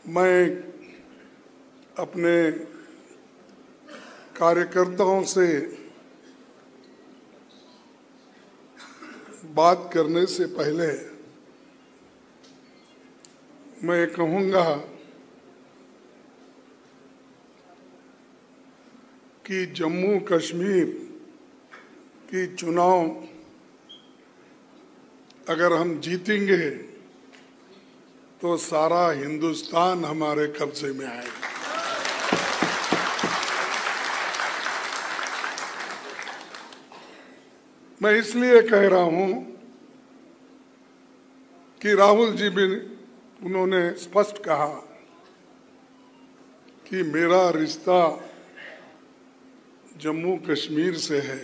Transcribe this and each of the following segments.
मैं अपने कार्यकर्ताओं से बात करने से पहले मैं कहूँगा कि जम्मू कश्मीर की चुनाव अगर हम जीतेंगे तो सारा हिंदुस्तान हमारे कब्जे में आएगा। मैं इसलिए कह रहा हूं कि राहुल जी भी उन्होंने स्पष्ट कहा कि मेरा रिश्ता जम्मू कश्मीर से है।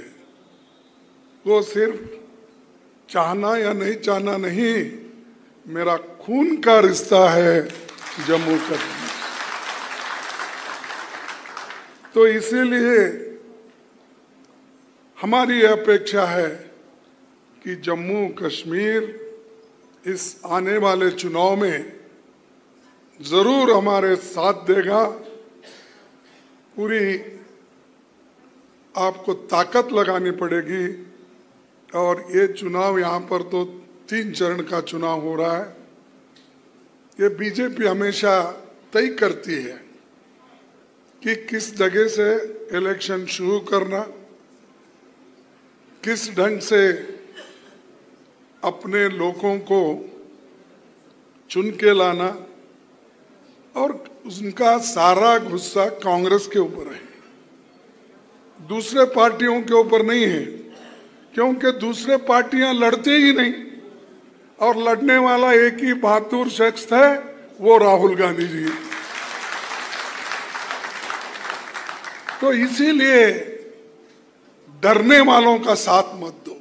वो सिर्फ चाहना या नहीं चाहना नहीं, मेरा खून का रिश्ता है जम्मू कश्मीर। तो इसीलिए हमारी अपेक्षा है कि जम्मू कश्मीर इस आने वाले चुनाव में जरूर हमारे साथ देगा। पूरी आपको ताकत लगानी पड़ेगी। और ये चुनाव यहाँ पर तो 3 चरण का चुनाव हो रहा है। ये बीजेपी हमेशा तय करती है कि किस जगह से इलेक्शन शुरू करना, किस ढंग से अपने लोगों को चुन के लाना, और उनका सारा गुस्सा कांग्रेस के ऊपर है, दूसरे पार्टियों के ऊपर नहीं है, क्योंकि दूसरे पार्टियां लड़ते ही नहीं और लड़ने वाला एक ही बहादुर शख्स है, वो राहुल गांधी जी। तो इसीलिए डरने वालों का साथ मत दो।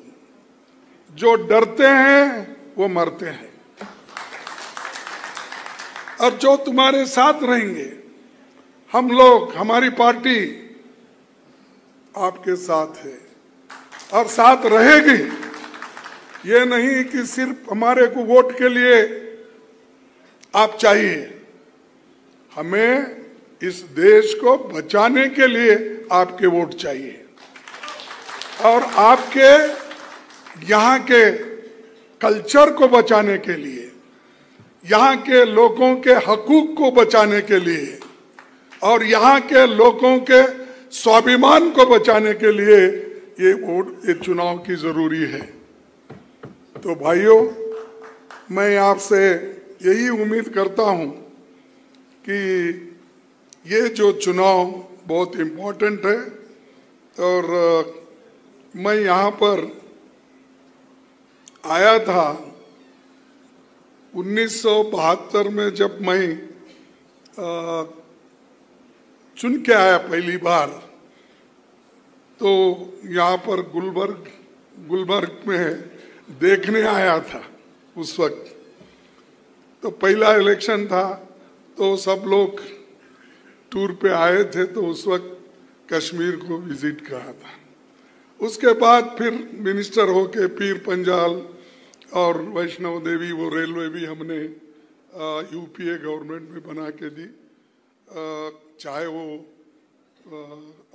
जो डरते हैं वो मरते हैं, और जो तुम्हारे साथ रहेंगे, हम लोग, हमारी पार्टी आपके साथ है और साथ रहेगी। ये नहीं कि सिर्फ हमारे को वोट के लिए आप चाहिए, हमें इस देश को बचाने के लिए आपके वोट चाहिए, और आपके यहाँ के कल्चर को बचाने के लिए, यहाँ के लोगों के हकूक को बचाने के लिए, और यहाँ के लोगों के स्वाभिमान को बचाने के लिए ये वोट, ये चुनाव की जरूरी है। तो भाइयों, मैं आपसे यही उम्मीद करता हूं कि ये जो चुनाव बहुत इम्पोर्टेंट है। और मैं यहाँ पर आया था 1972 में, जब मैं चुन के आया पहली बार, तो यहाँ पर गुलबर्ग में देखने आया था उस वक्त। तो पहला इलेक्शन था, तो सब लोग टूर पे आए थे, तो उस वक्त कश्मीर को विजिट करा था। उसके बाद फिर मिनिस्टर होके पीर पंजाल और वैष्णव देवी, वो रेलवे भी हमने यूपीए गवर्नमेंट में बना के दी। चाहे वो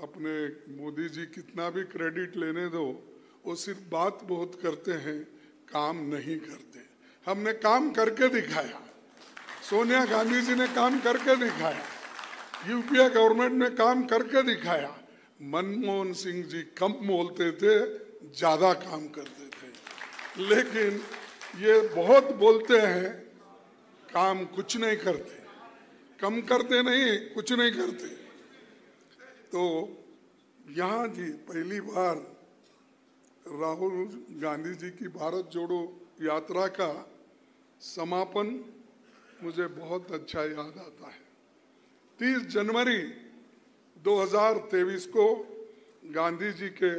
अपने मोदी जी कितना भी क्रेडिट लेने दो, वो सिर्फ बात बहुत करते हैं, काम नहीं करते। हमने काम करके दिखाया, सोनिया गांधी जी ने काम करके दिखाया, यूपीए गवर्नमेंट ने काम करके दिखाया। मनमोहन सिंह जी कम बोलते थे, ज्यादा काम करते थे, लेकिन ये बहुत बोलते हैं, काम कुछ नहीं करते, कम करते नहीं, कुछ नहीं करते। तो यहाँ जी पहली बार राहुल गांधी जी की भारत जोड़ो यात्रा का समापन मुझे बहुत अच्छा याद आता है। 30 जनवरी 2023 को गांधी जी के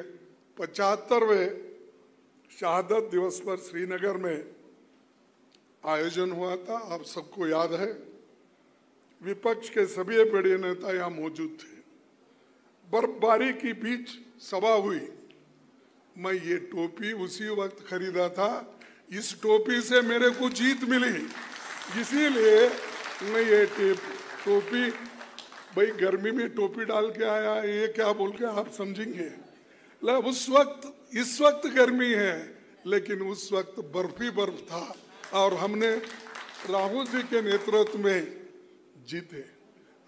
75वें शहादत दिवस पर श्रीनगर में आयोजन हुआ था। आप सबको याद है, विपक्ष के सभी बड़े नेता यहाँ मौजूद थे। बर्फबारी के बीच सभा हुई। मैं ये टोपी उसी वक्त खरीदा था, इस टोपी से मेरे को जीत मिली, इसीलिए नहीं ये टोपी, भाई गर्मी में टोपी डाल के आया, ये क्या बोल के आप समझेंगे। उस वक्त, इस वक्त गर्मी है, लेकिन उस वक्त बर्फ ही बर्फ था और हमने राहुल जी के नेतृत्व में जीते।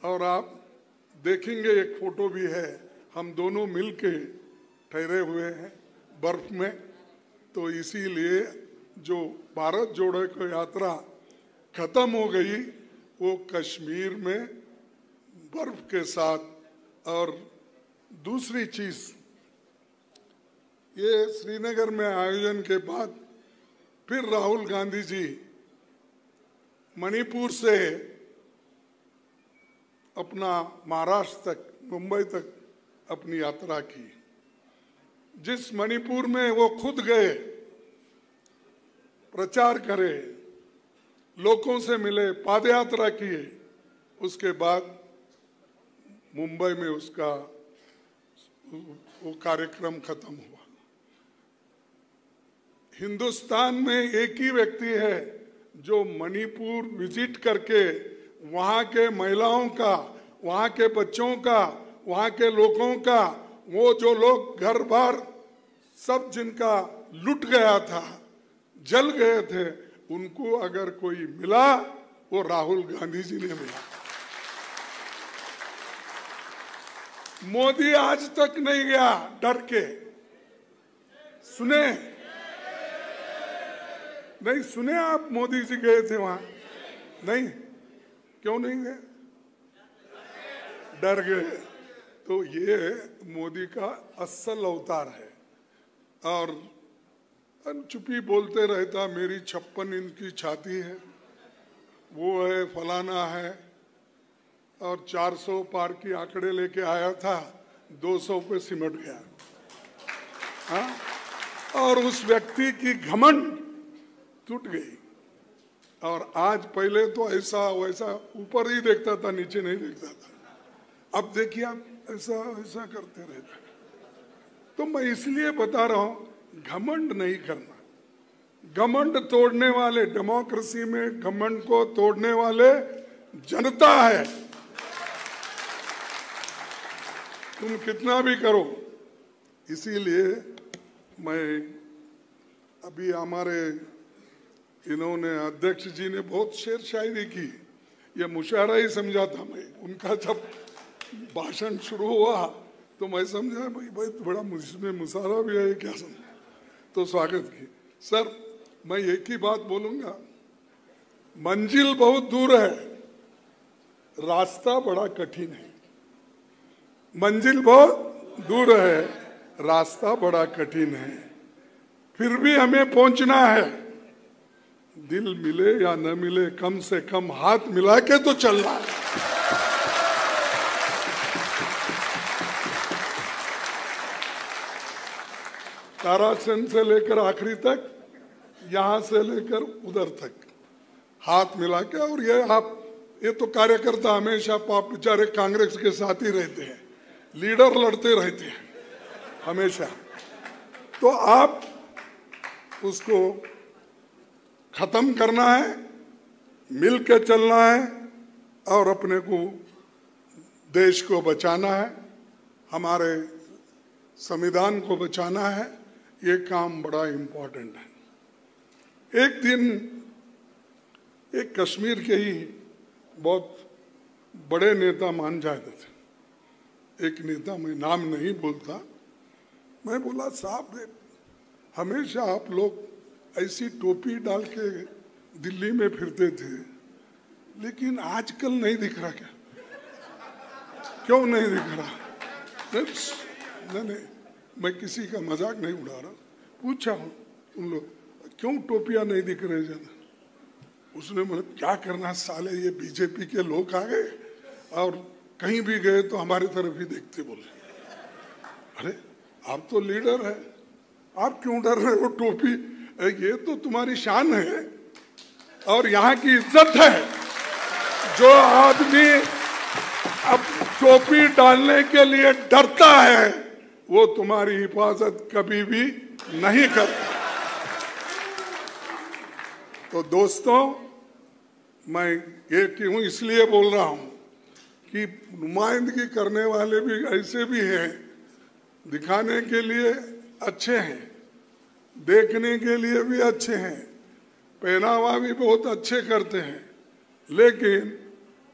और आप देखेंगे एक फोटो भी है, हम दोनों मिलके ठहरे हुए हैं बर्फ में। तो इसीलिए जो भारत जोड़ो को यात्रा खत्म हो गई, वो कश्मीर में बर्फ के साथ। और दूसरी चीज, ये श्रीनगर में आयोजन के बाद फिर राहुल गांधी जी मणिपुर से अपना महाराष्ट्र तक, मुंबई तक अपनी यात्रा की। जिस मणिपुर में वो खुद गए, प्रचार करे, लोगों से मिले, पादयात्रा किए, उसके बाद मुंबई में उसका वो कार्यक्रम खत्म हुआ। हिंदुस्तान में एक ही व्यक्ति है जो मणिपुर विजिट करके वहाँ के महिलाओं का, वहाँ के बच्चों का, वहाँ के लोगों का, वो जो लोग घर बार सब जिनका लुट गया था, जल गए थे, उनको अगर कोई मिला, वो राहुल गांधी जी ने मिला। मोदी आज तक नहीं गया डर के। सुने नहीं, सुने आप मोदी जी गए थे वहां? नहीं, क्यों नहीं गए? डर गए। तो ये मोदी का असल अवतार है। और चुप्पी बोलते रहता, मेरी 56 इंच की छाती है, वो है, फलाना है, और 400 पार की आंकड़े लेके आया था, 200 पे सिमट गया। हाँ? और उस व्यक्ति की घमंड टूट गई। और आज, पहले तो ऐसा वैसा ऊपर ही देखता था, नीचे नहीं देखता था। अब देखिए आप ऐसा ऐसा करते रहते। तो मैं इसलिए बता रहा हूं, घमंड नहीं करना। घमंड तोड़ने वाले, डेमोक्रेसी में घमंड को तोड़ने वाले जनता है। तुम कितना भी करो। इसीलिए मैं अभी हमारे इन्होंने अध्यक्ष जी ने बहुत शेर शायरी की, ये मुशायरा ही समझा था मैं। उनका जब भाषण शुरू हुआ तो मैं समझा भाई बड़ा मुझमें मुशायरा भी है, क्या समझा, तो स्वागत की। सर मैं एक ही बात बोलूंगा, मंजिल बहुत दूर है, रास्ता बड़ा कठिन है। मंजिल बहुत दूर है, रास्ता बड़ा कठिन है, फिर भी हमें पहुंचना है। दिल मिले या न मिले, कम से कम हाथ मिला के तो चलना है। तारासन से लेकर आखिरी तक, यहां से लेकर उधर तक हाथ मिला के। और ये तो कार्यकर्ता हमेशा आप बेचारे कांग्रेस के साथ ही रहते हैं, लीडर लड़ते रहते हैं हमेशा। तो आप उसको खत्म करना है, मिल के चलना है और अपने को, देश को बचाना है, हमारे संविधान को बचाना है। ये काम बड़ा इम्पोर्टेंट है। एक दिन एक कश्मीर के ही बहुत बड़े नेता मान जाते थे, एक नेता, मैं नाम नहीं बोलता, मैं बोला साहब हमेशा आप लोग ऐसी टोपी डाल के दिल्ली में फिरते थे, लेकिन आजकल नहीं दिख रहा क्या? क्यों नहीं दिख रहा? नहीं, मैं किसी का मजाक नहीं उड़ा रहा, पूछा हूँ तुम लोग क्यों टोपियां नहीं दिख रहे ज्यादा? उसने बोला क्या करना साले, ये बीजेपी के लोग आ गए और कहीं भी गए तो हमारी तरफ ही देखते। बोले अरे आप तो लीडर है, आप क्यों डर रहे हो? टोपी ये तो तुम्हारी शान है और यहाँ की इज्जत है। जो आदमी अब टोपी डालने के लिए डरता है, वो तुम्हारी हिफाजत कभी भी नहीं करता। तो दोस्तों, मैं ये क्यों इसलिए बोल रहा हूँ कि नुमाइंदगी करने वाले भी ऐसे भी हैं, दिखाने के लिए अच्छे हैं, देखने के लिए भी अच्छे हैं, पहनावा भी बहुत अच्छे करते हैं, लेकिन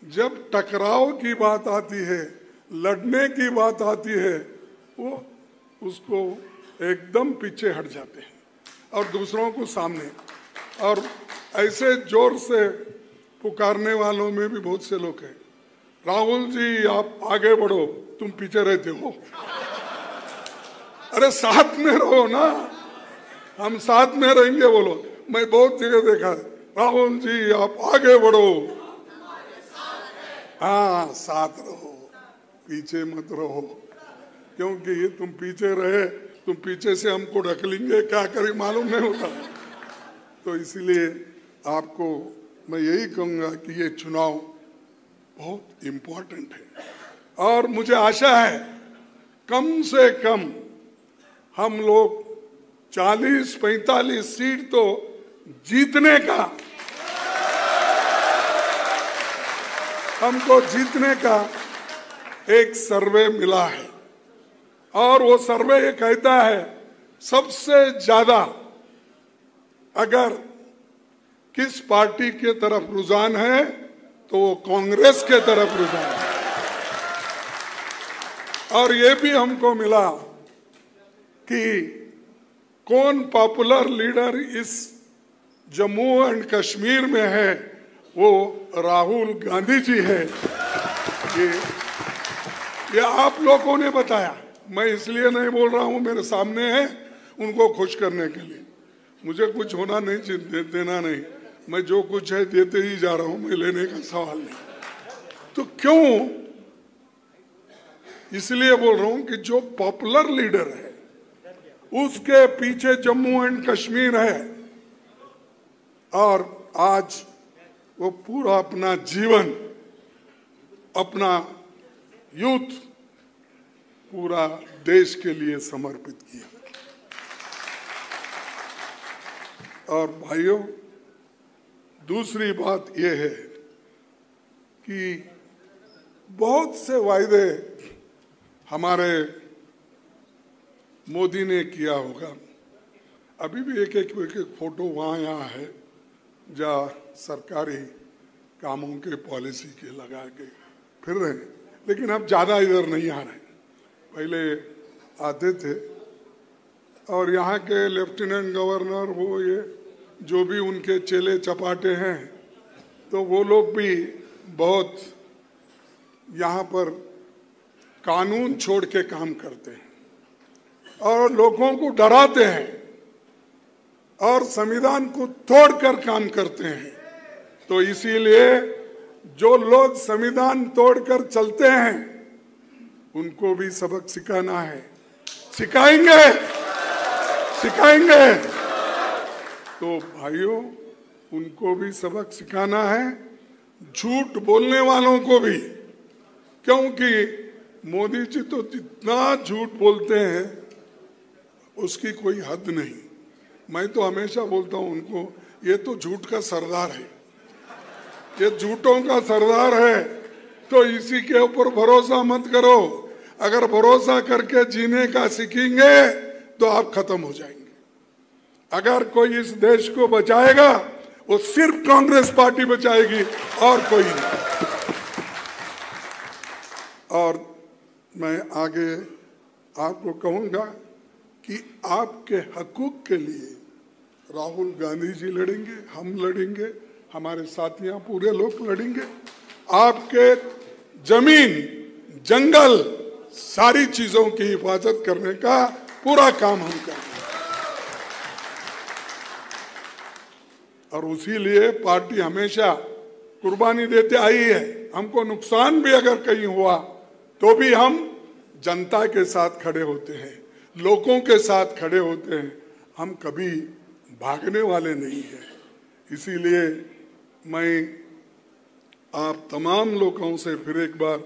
जब टकराव की बात आती है, लड़ने की बात आती है, वो उसको एकदम पीछे हट जाते हैं और दूसरों को सामने। और ऐसे जोर से पुकारने वालों में भी बहुत से लोग हैं, राहुल जी आप आगे बढ़ो, तुम पीछे रहते हो। अरे साथ में रहो ना, हम साथ में रहेंगे बोलो। मैं बहुत जगह देखा, राहुल जी आप आगे बढ़ो, हाँ साथ रहो, पीछे मत रहो, क्योंकि ये तुम पीछे रहे, तुम पीछे से हमको ढकलेंगे, क्या करें मालूम नहीं होता। तो इसलिए आपको मैं यही कहूँगा कि ये चुनाव बहुत इम्पोर्टेंट है और मुझे आशा है कम से कम हम लोग 40-45 सीट तो जीतने का, हमको जीतने का एक सर्वे मिला है और वो सर्वे ये कहता है सबसे ज्यादा अगर किस पार्टी के तरफ रुझान है तो वो कांग्रेस के तरफ रुझान है। और ये भी हमको मिला कि कौन पॉपुलर लीडर इस जम्मू एंड कश्मीर में है, वो राहुल गांधी जी है। ये आप लोगों ने बताया, मैं इसलिए नहीं बोल रहा हूं, मेरे सामने है, उनको खुश करने के लिए। मुझे कुछ होना नहीं, देना नहीं, मैं जो कुछ है देते ही जा रहा हूं, मैं लेने का सवाल नहीं। तो क्यों इसलिए बोल रहा हूं कि जो पॉपुलर लीडर है उसके पीछे जम्मू एंड कश्मीर है और आज वो पूरा अपना जीवन, अपना यूथ पूरा देश के लिए समर्पित किया। और भाइयों, दूसरी बात यह है कि बहुत से वायदे हमारे मोदी ने किया होगा। अभी भी एक एक फोटो वहाँ यहाँ है जहाँ सरकारी कामों के पॉलिसी के लगा के फिर रहे, लेकिन अब ज़्यादा इधर नहीं आ रहे, पहले आते थे। और यहाँ के लेफ्टिनेंट गवर्नर वो ये जो भी उनके चेले चपाटे हैं, तो वो लोग भी बहुत यहाँ पर कानून छोड़ के काम करते हैं और लोगों को डराते हैं और संविधान को तोड़कर काम करते हैं। तो इसीलिए जो लोग संविधान तोड़कर चलते हैं उनको भी सबक सिखाना है, सिखाएंगे। तो भाइयों, उनको भी सबक सिखाना है, झूठ बोलने वालों को भी, क्योंकि मोदी जी तो जितना झूठ बोलते हैं उसकी कोई हद नहीं। मैं तो हमेशा बोलता हूं उनको, ये तो झूठ का सरदार है, ये झूठों का सरदार है, तो इसी के ऊपर भरोसा मत करो। अगर भरोसा करके जीने का सीखेंगे तो आप खत्म हो जाएंगे। अगर कोई इस देश को बचाएगा वो सिर्फ कांग्रेस पार्टी बचाएगी और कोई नहीं। और मैं आगे आपको कहूंगा कि आपके हकूक के लिए राहुल गांधी जी लड़ेंगे, हम लड़ेंगे, हमारे साथियां पूरे लोग लड़ेंगे। आपके जमीन, जंगल, सारी चीजों की हिफाजत करने का पूरा काम हम करेंगे। और उसी लिए पार्टी हमेशा कुर्बानी देते आई है। हमको नुकसान भी अगर कहीं हुआ तो भी हम जनता के साथ खड़े होते हैं, लोगों के साथ खड़े होते हैं, हम कभी भागने वाले नहीं हैं। इसीलिए मैं आप तमाम लोगों से फिर एक बार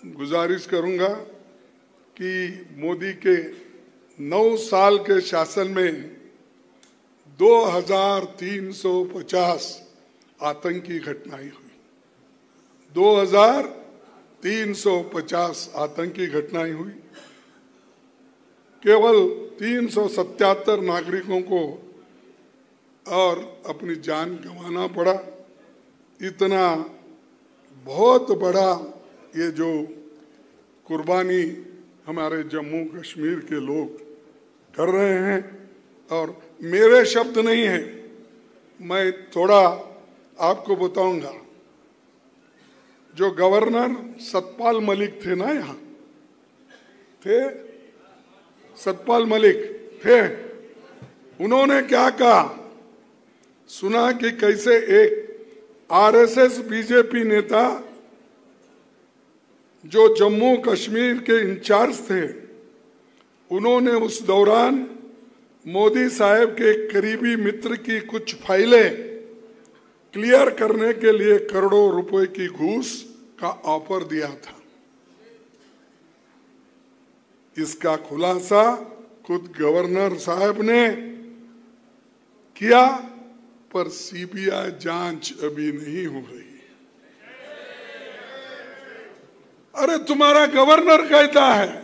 गुजारिश करूंगा कि मोदी के 9 साल के शासन में 2350 आतंकी घटनाएं हुई। 2350 आतंकी घटनाएं हुई। केवल 377 नागरिकों को और अपनी जान गंवाना पड़ा। इतना बहुत बड़ा ये जो कुर्बानी हमारे जम्मू कश्मीर के लोग कर रहे हैं, और मेरे शब्द नहीं है, मैं थोड़ा आपको बताऊंगा। जो गवर्नर सतपाल मलिक थे ना, यहाँ थे, सतपाल मलिक थे, उन्होंने क्या कहा सुना कि कैसे एक आरएसएस बीजेपी नेता जो जम्मू कश्मीर के इंचार्ज थे, उन्होंने उस दौरान मोदी साहब के करीबी मित्र की कुछ फाइलें क्लियर करने के लिए करोड़ों रुपए की घूस का ऑफर दिया था। इसका खुलासा खुद गवर्नर साहब ने किया, पर सीबीआई जांच अभी नहीं हो रही। अरे तुम्हारा गवर्नर कहता है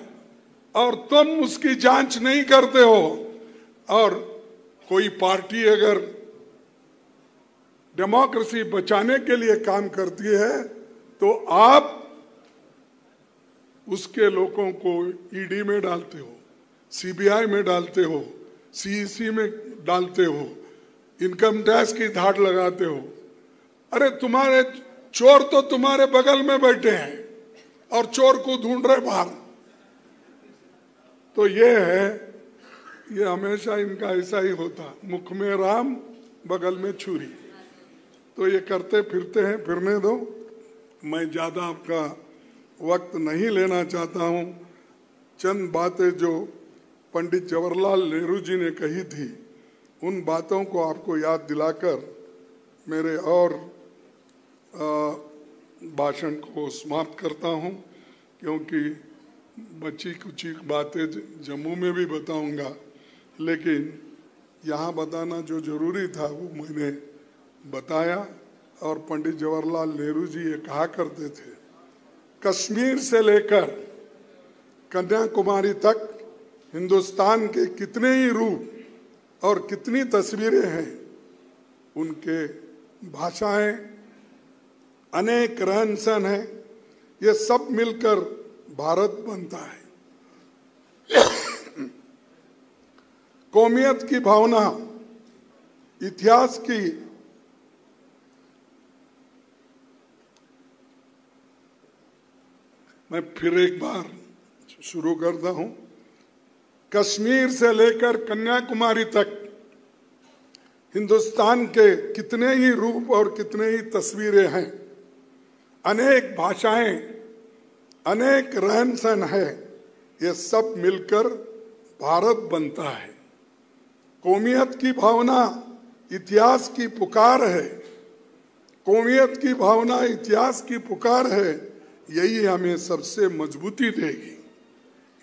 और तुम उसकी जांच नहीं करते हो। और कोई पार्टी अगर डेमोक्रेसी बचाने के लिए काम करती है तो आप उसके लोगों को ईडी में डालते हो, सीबीआई में डालते हो, सीईसी में डालते हो, इनकम टैक्स की धाड़ लगाते हो। अरे तुम्हारे चोर तो तुम्हारे बगल में बैठे हैं और चोर को ढूंढ रहे बाहर। तो ये है, ये हमेशा इनका ऐसा ही होता, मुख में राम बगल में छुरी। तो ये करते फिरते हैं, फिरने दो। मैं ज्यादा आपका वक्त नहीं लेना चाहता हूँ। चंद बातें जो पंडित जवाहरलाल नेहरू जी ने कही थी, उन बातों को आपको याद दिलाकर मेरे और भाषण को समाप्त करता हूँ, क्योंकि बची कुछ बातें जम्मू में भी बताऊंगा, लेकिन यहाँ बताना जो जरूरी था वो मैंने बताया। और पंडित जवाहरलाल नेहरू जी ये कहा करते थे, कश्मीर से लेकर कन्याकुमारी तक हिंदुस्तान के कितने ही रूप और कितनी तस्वीरें हैं, उनके भाषाएं, अनेक रहन सहन है, ये सब मिलकर भारत बनता है। कौमियत की भावना, इतिहास की मैं फिर एक बार शुरू करता हूं। कश्मीर से लेकर कन्याकुमारी तक हिंदुस्तान के कितने ही रूप और कितने ही तस्वीरें हैं, अनेक भाषाएं, अनेक रहन सहन है, ये सब मिलकर भारत बनता है। कौमियत की भावना इतिहास की पुकार है, कौमियत की भावना इतिहास की पुकार है, यही हमें सबसे मजबूती देगी।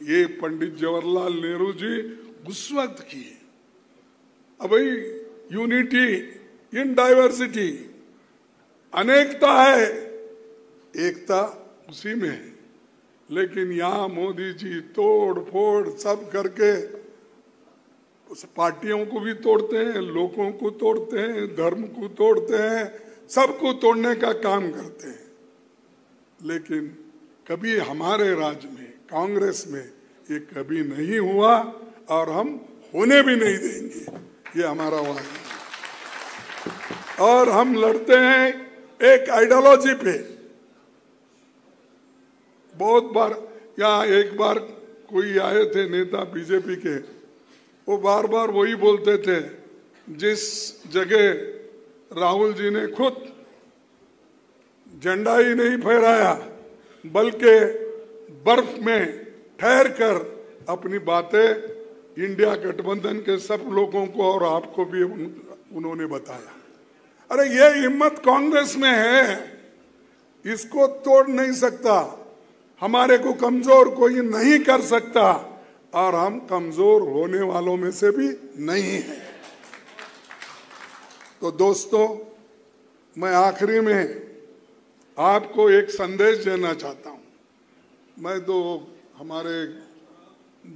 ये पंडित जवाहरलाल नेहरू जी उस वक्त किए। अब भाई यूनिटी इन डाइवर्सिटी, अनेकता है, एकता उसी में है। लेकिन यहाँ मोदी जी तोड़ फोड़ सब करके उस पार्टियों को भी तोड़ते हैं, लोगों को तोड़ते हैं, धर्म को तोड़ते हैं, सबको तोड़ने का काम करते हैं। लेकिन कभी हमारे राज्य में, कांग्रेस में ये कभी नहीं हुआ और हम होने भी नहीं देंगे, ये हमारा वादा है। और हम लड़ते हैं एक आइडियोलॉजी पे। बहुत बार यहाँ एक बार कोई आए थे नेता बीजेपी के, वो बार बार वही बोलते थे, जिस जगह राहुल जी ने खुद झंडा ही नहीं फहराया बल्कि बर्फ में ठहर कर अपनी बातें इंडिया गठबंधन के सब लोगों को और आपको भी उन्होंने बताया। अरे ये हिम्मत कांग्रेस में है, इसको तोड़ नहीं सकता, हमारे को कमजोर कोई नहीं कर सकता, और हम कमजोर होने वालों में से भी नहीं हैं। तो दोस्तों, मैं आखिरी में आपको एक संदेश देना चाहता हूँ। मैं तो हमारे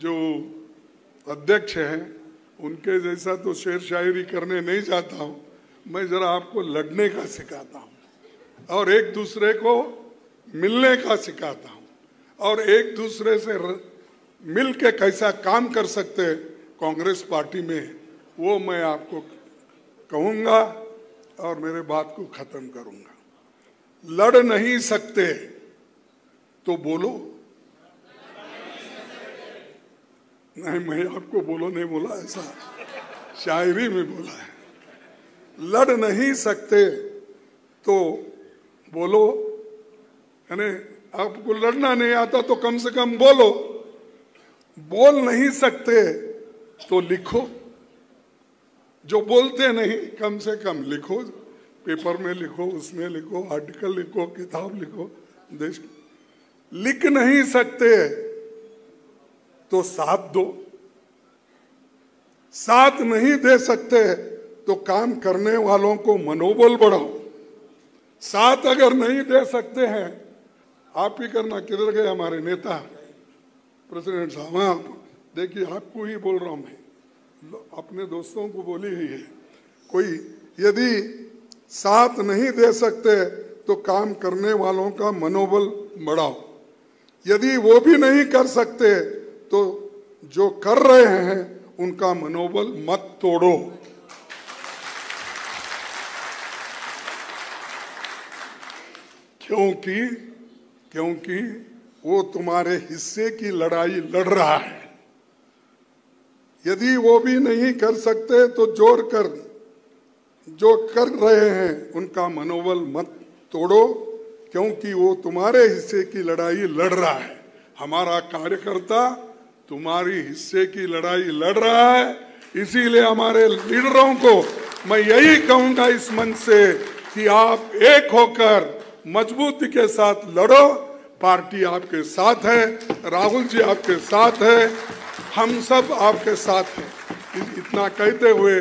जो अध्यक्ष हैं उनके जैसा तो शेर शायरी करने नहीं जाता हूँ। मैं जरा आपको लड़ने का सिखाता हूँ और एक दूसरे को मिलने का सिखाता हूँ और एक दूसरे से मिल के कैसा काम कर सकते हैं कांग्रेस पार्टी में, वो मैं आपको कहूँगा और मेरे बात को खत्म करूँगा। लड़ नहीं सकते तो बोलो। नहीं, मैं आपको बोलो नहीं बोला, ऐसा शायरी में बोला है। लड़ नहीं सकते तो बोलो, यानी आपको लड़ना नहीं आता तो कम से कम बोलो। बोल नहीं सकते तो लिखो, जो बोलते नहीं कम से कम लिखो, पेपर में लिखो, उसमें लिखो, आर्टिकल लिखो, किताब लिखो। देश लिख नहीं सकते तो साथ दो, साथ नहीं दे सकते तो काम करने वालों को मनोबल बढ़ाओ। साथ अगर नहीं दे सकते हैं, आप ही करना। किधर गए हमारे नेता प्रेसिडेंट साहब? आप देखिए, आपको ही बोल रहा हूं मैं, अपने दोस्तों को बोली ही है। कोई यदि साथ नहीं दे सकते तो काम करने वालों का मनोबल बढ़ाओ। यदि वो भी नहीं कर सकते तो जो कर रहे हैं उनका मनोबल मत तोड़ो। क्योंकि वो तुम्हारे हिस्से की लड़ाई लड़ रहा है। यदि वो भी नहीं कर सकते तो जो कर रहे हैं उनका मनोबल मत तोड़ो, क्योंकि वो तुम्हारे हिस्से की लड़ाई लड़ रहा है। हमारा कार्यकर्ता तुम्हारी हिस्से की लड़ाई लड़ रहा है। इसीलिए हमारे लीडरों को मैं यही कहूंगा इस मंच से कि आप एक होकर मजबूती के साथ लड़ो। पार्टी आपके साथ है, राहुल जी आपके साथ है, हम सब आपके साथ हैं। इतना कहते हुए